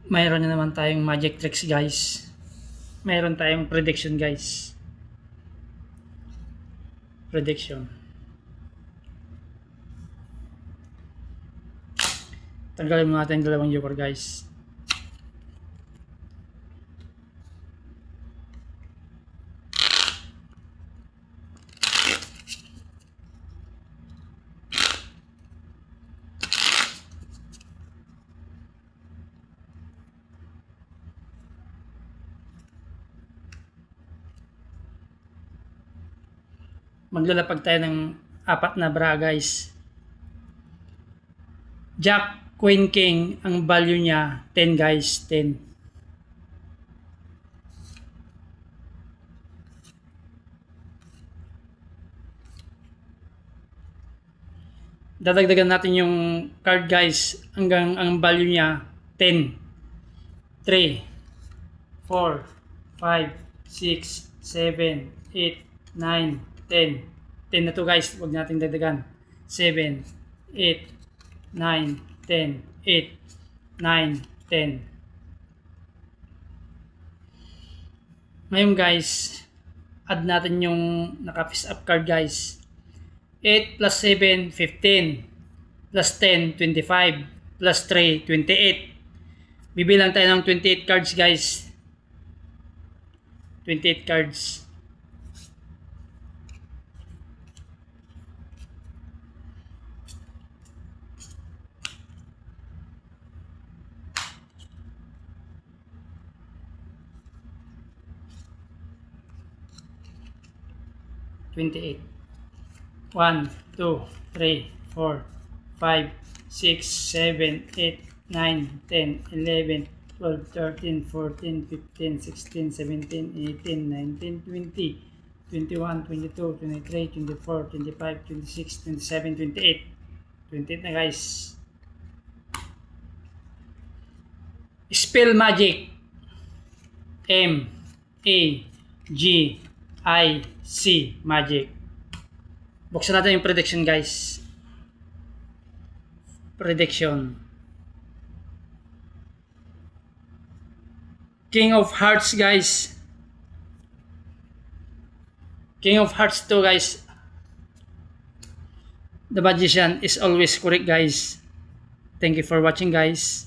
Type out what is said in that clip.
mayroon na naman tayong magic tricks guys. Mayroon tayong prediction guys. Prediction. Tanggalin mo natin yung dalawang joker guys. Maglalapag tayo ng apat na bra guys. Jack, Queen, King, ang value niya 10 guys, 10. Dadagdagan natin yung card guys hanggang ang value niya 10. 3, 4, 5, 6, 7, 8, 9, 10. 10 na to guys, huwag natin dagdagan. 7, 8, 9, 10, 8, 9, 10. Ngayon guys, add natin yung naka-face up card guys. 8 plus 7, 15. Plus 10, 25. Plus 3, 28. Bibilang tayo ng 28 cards guys. 28 cards. $28. 1, 2, 3, 4, 5, 6, 7, 8, 9, 10, 11, 12, 13, 14, 15, 16, 17, 18, 19, 20, 21, 22, 23, 24, 25, 26, 27, 28. 28 na guys. Spell Magic. M-A-G-I-C. Magic. Buksan natin yung prediction guys. Prediction. King of Hearts guys. King of Hearts 2 guys. The Magician is always correct guys. Thank you for watching guys.